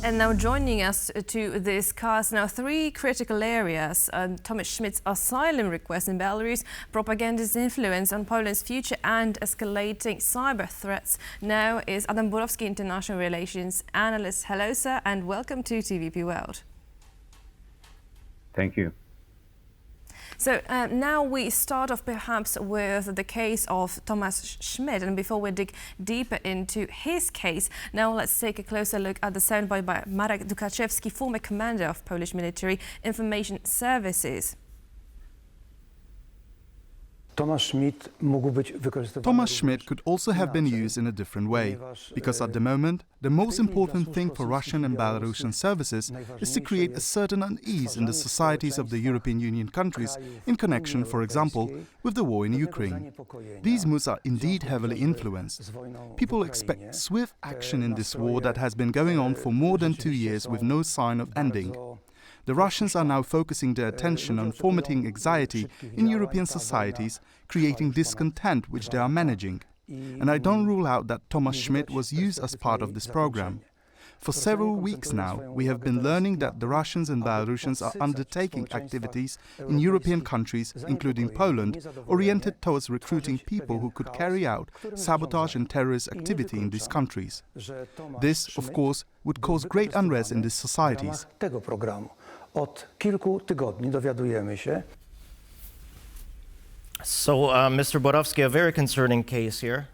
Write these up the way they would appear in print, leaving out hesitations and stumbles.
And now joining us to discuss now three critical areas: Thomas Schmidt's asylum request in Belarus, propaganda's influence on Poland's future, and escalating cyber threats. Now is Adam Borowski, international relations analyst. Hello, sir, and welcome to TVP World. Thank you. So now we start off perhaps with the case of Thomas Schmidt, and before we dig deeper into his case, now let's take a closer look at the soundbite by Marek Dukaczewski, former commander of Polish military information services. Thomas Schmidt could also have been used in a different way, because at the moment, the most important thing for Russian and Belarusian services is to create a certain unease in the societies of the European Union countries in connection, for example, with the war in Ukraine. These moods are indeed heavily influenced. People expect swift action in this war that has been going on for more than 2 years with no sign of ending. The Russians are now focusing their attention on fomenting anxiety in European societies, creating discontent which they are managing. And I don't rule out that Thomas Schmidt was used as part of this program. For several weeks now, we have been learning that the Russians and Belarusians are undertaking activities in European countries, including Poland, oriented towards recruiting people who could carry out sabotage and terrorist activity in these countries. This, of course, would cause great unrest in these societies. Od kilku tygodni dowiadujemy się. So, Mr. Borowski, a very concerning case here.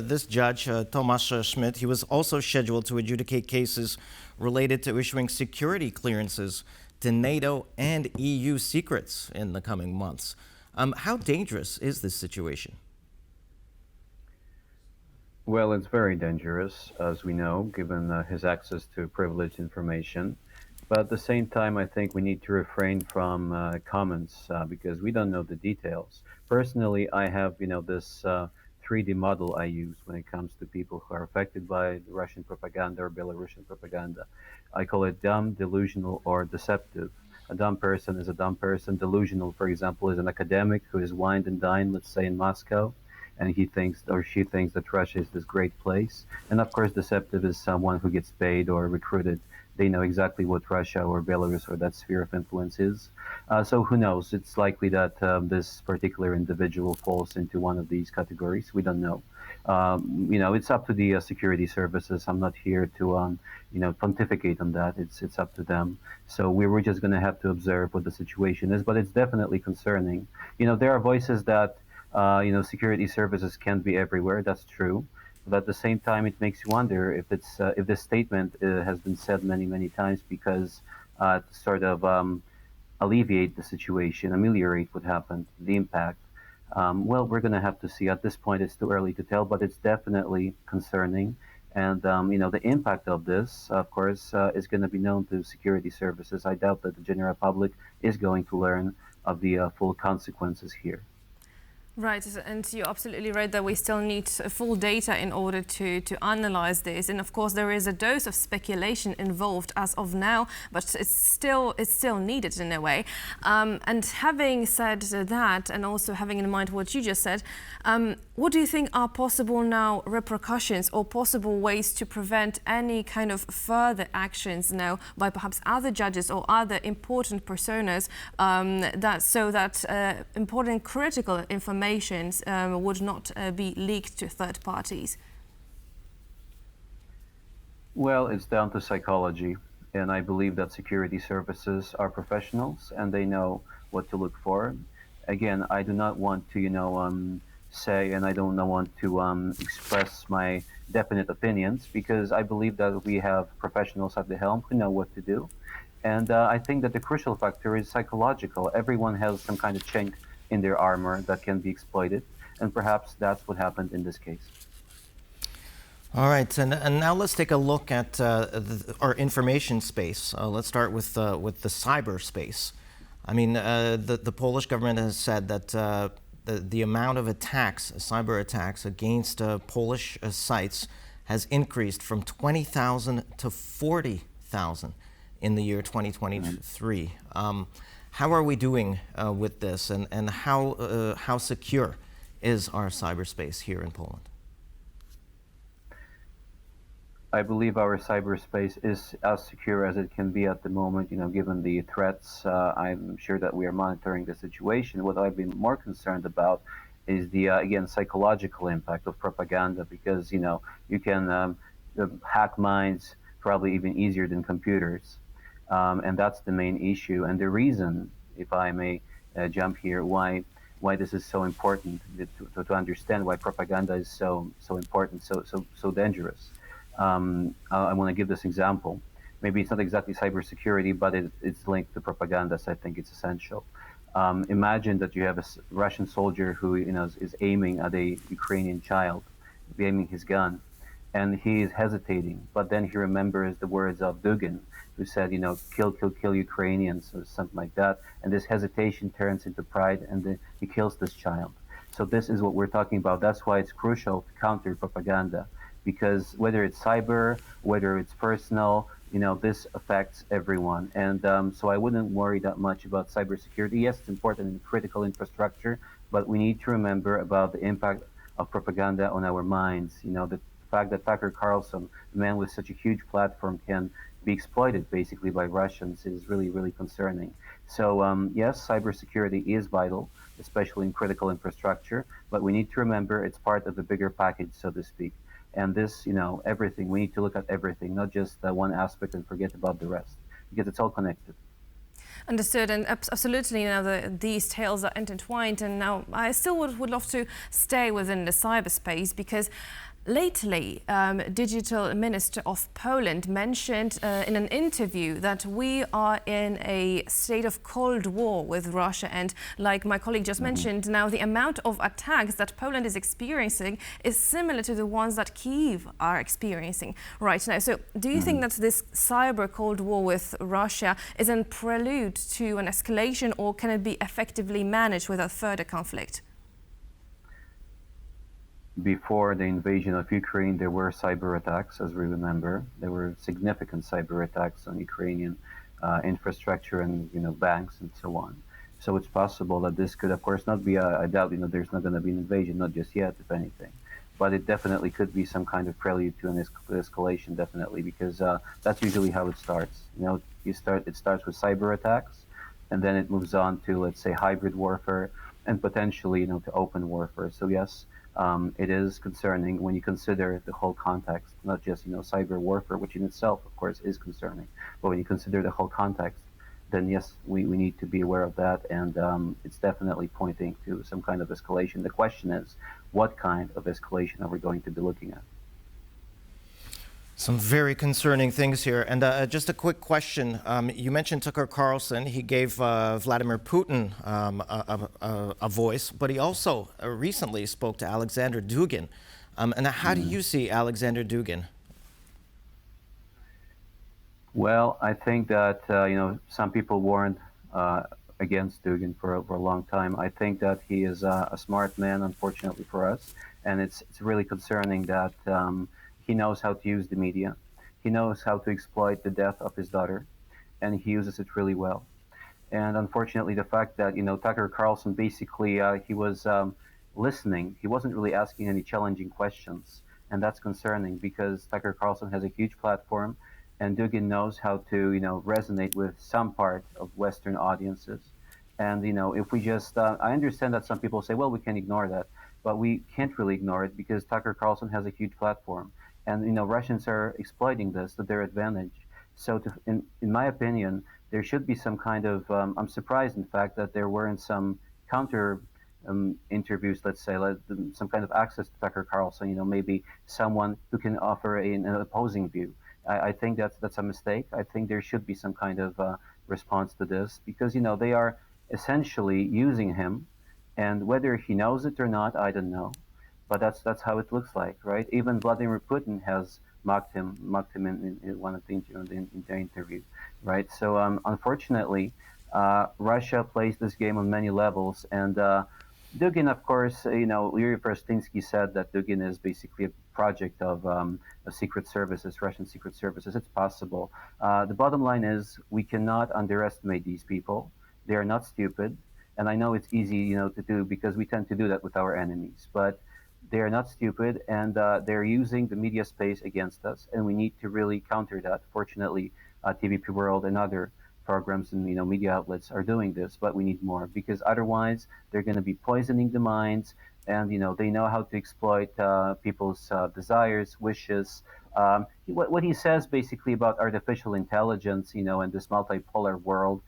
This judge, Tomasz Schmidt, he was also scheduled to adjudicate cases related to issuing security clearances to NATO and EU secrets in the coming months. How dangerous is this situation? Well, it's very dangerous, as we know, given his access to privileged information. But at the same time, I think we need to refrain from comments because we don't know the details. Personally, I have, this 3D model I use when it comes to people who are affected by the Russian propaganda or Belarusian propaganda. I call it dumb, delusional, or deceptive. A dumb person is a dumb person. Delusional, for example, is an academic who is wined and dined, let's say, in Moscow, and he thinks or she thinks that Russia is this great place. And of course, deceptive is someone who gets paid or recruited. They know exactly what Russia or Belarus or that sphere of influence is. So who knows? It's likely that this particular individual falls into one of these categories. We don't know. It's up to the security services. I'm not here to, pontificate on that. It's up to them. So we're just going to have to observe what the situation is. But it's definitely concerning. There are voices that, security services can't be everywhere. That's true. But at the same time, it makes you wonder if if this statement has been said many times because to sort of alleviate the situation, ameliorate what happened, the impact. Well, we're going to have to see. At this point, it's too early to tell, but it's definitely concerning. And the impact of this, of course, is going to be known to security services. I doubt that the general public is going to learn of the full consequences here. Right, and you're absolutely right that we still need full data in order to analyze this. And of course, there is a dose of speculation involved as of now, but it's still needed in a way. And having said that, and also having in mind what you just said, what do you think are possible now repercussions or possible ways to prevent any kind of further actions now by perhaps other judges or other important personas that important critical information would not be leaked to third parties? Well, it's down to psychology, and I believe that security services are professionals and they know what to look for. Again, I do not want to, say, and I don't want to express my definite opinions because I believe that we have professionals at the helm who know what to do. And I think that the crucial factor is psychological. Everyone has some kind of chink in their armor that can be exploited, and perhaps that's what happened in this case. All right, and now let's take a look at our information space. Let's start with the cyberspace. I mean, the Polish government has said that the amount of attacks, cyber attacks against Polish sites has increased from 20,000 to 40,000 in the year 2023. How are we doing with this, and how secure is our cyberspace here in Poland? I believe our cyberspace is as secure as it can be at the moment, given the threats. I'm sure that we are monitoring the situation. What I've been more concerned about is the, again, psychological impact of propaganda because, you can hack minds probably even easier than computers. And that's the main issue. And the reason, if I may jump here, why this is so important to understand why propaganda is so important, so dangerous. I want to give this example. Maybe it's not exactly cybersecurity, but it's linked to propaganda, so I think it's essential. Imagine that you have a Russian soldier who is aiming at a Ukrainian child, aiming his gun, and he is hesitating. But then he remembers the words of Dugan, who said, kill, kill, kill Ukrainians, or something like that. And this hesitation turns into pride, and then he kills this child. So this is what we're talking about. That's why it's crucial to counter propaganda, because whether it's cyber, whether it's personal, this affects everyone. And so I wouldn't worry that much about cybersecurity. Yes, it's important in critical infrastructure, but we need to remember about the impact of propaganda on our minds. The fact that Tucker Carlson, a man with such a huge platform, can be exploited basically by Russians is really, really concerning. So yes, cybersecurity is vital, especially in critical infrastructure, but we need to remember it's part of a bigger package, so to speak. And this, everything, we need to look at everything, not just one aspect and forget about the rest, because it's all connected. Understood, and absolutely, these tales are intertwined. And now I still would love to stay within the cyberspace because lately, Digital Minister of Poland mentioned in an interview that we are in a state of Cold War with Russia. And like my colleague just mentioned, now the amount of attacks that Poland is experiencing is similar to the ones that Kyiv are experiencing right now. So do you think that this cyber Cold War with Russia is a prelude to an escalation, or can it be effectively managed without further conflict? Before the invasion of Ukraine, there were cyber attacks, as we remember. There were significant cyber attacks on Ukrainian infrastructure and banks and so on. So it's possible that this could, of course, not be. I doubt there's not going to be an invasion, not just yet, if anything. But it definitely could be some kind of prelude to an escalation, definitely, because that's usually how it starts. It starts with cyber attacks, and then it moves on to, let's say, hybrid warfare, and potentially, to open warfare. So yes. It is concerning when you consider the whole context, not just cyber warfare, which in itself, of course, is concerning. But when you consider the whole context, then yes, we need to be aware of that, and it's definitely pointing to some kind of escalation. The question is, what kind of escalation are we going to be looking at? Some very concerning things here. And just a quick question. You mentioned Tucker Carlson. He gave Vladimir Putin a voice, but he also recently spoke to Alexander Dugan. And how do you see Alexander Dugan? Well, I think that some people warned against Dugan for a long time. I think that he is a smart man, unfortunately for us, and it's really concerning that he knows how to use the media. He knows how to exploit the death of his daughter, and he uses it really well. And unfortunately, the fact that Tucker Carlson basically he was listening. He wasn't really asking any challenging questions, and that's concerning because Tucker Carlson has a huge platform, and Dugan knows how to resonate with some part of Western audiences. And if we just, I understand that some people say, well, we can ignore that, but we can't really ignore it because Tucker Carlson has a huge platform. And Russians are exploiting this to their advantage. So, in my opinion, there should be some kind of. I'm surprised, in fact, that there weren't some counter interviews. Let's say, some kind of access to Tucker Carlson. Maybe someone who can offer an opposing view. I think that's a mistake. I think there should be some kind of response to this because they are essentially using him, and whether he knows it or not, I don't know. But that's how it looks like, right? Even Vladimir Putin has mocked him in one of the interview, right? So unfortunately, Russia plays this game on many levels, and Dugan, of course, Yuri Firstinsky said that Dugan is basically a project of secret services, Russian secret services. It's possible. The bottom line is we cannot underestimate these people. They are not stupid, and I know it's easy, to do because we tend to do that with our enemies, but They are not stupid, and they're using the media space against us, and we need to really counter that. Fortunately, TVP World and other programs and media outlets are doing this, but we need more, because otherwise they're going to be poisoning the minds, and they know how to exploit people's desires, wishes. What he says basically about artificial intelligence, and this multipolar world,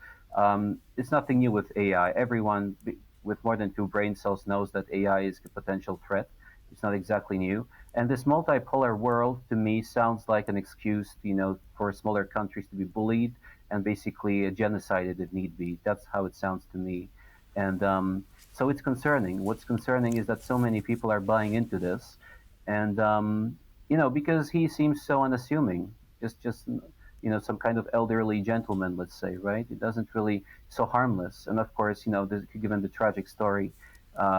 it's nothing new with AI. Everyone with more than two brain cells knows that AI is a potential threat. It's not exactly new. And this multipolar world, to me, sounds like an excuse, for smaller countries to be bullied and basically genocided if need be. That's how it sounds to me. And so it's concerning. What's concerning is that so many people are buying into this, and because he seems so unassuming, just some kind of elderly gentleman, let's say, right? It doesn't really so harmless. And of course, given the tragic story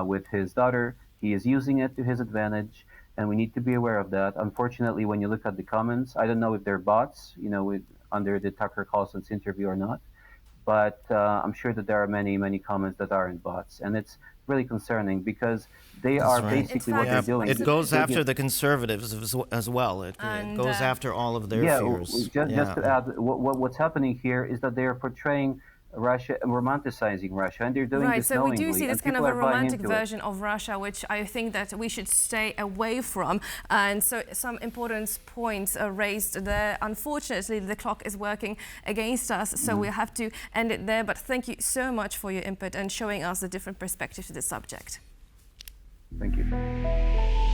with his daughter, he is using it to his advantage, and we need to be aware of that. Unfortunately, when you look at the comments, I don't know if they're bots, under the Tucker Carlson's interview or not, but I'm sure that there are many, many comments that aren't bots, and it's really concerning because they That's are right. basically In what fact, they're doing. It goes after the conservatives as well. It goes after all of their fears. Just to add, what's happening here is that they are portraying Russia, romanticizing Russia, and they're doing Right, this so we knowingly. do see this and kind of people a are buying romantic into it. version of Russia, which I think that we should stay away from. And so some important points are raised there. Unfortunately, the clock is working against us, so we have to end it there. But thank you so much for your input and showing us the different perspectives to this subject. Thank you.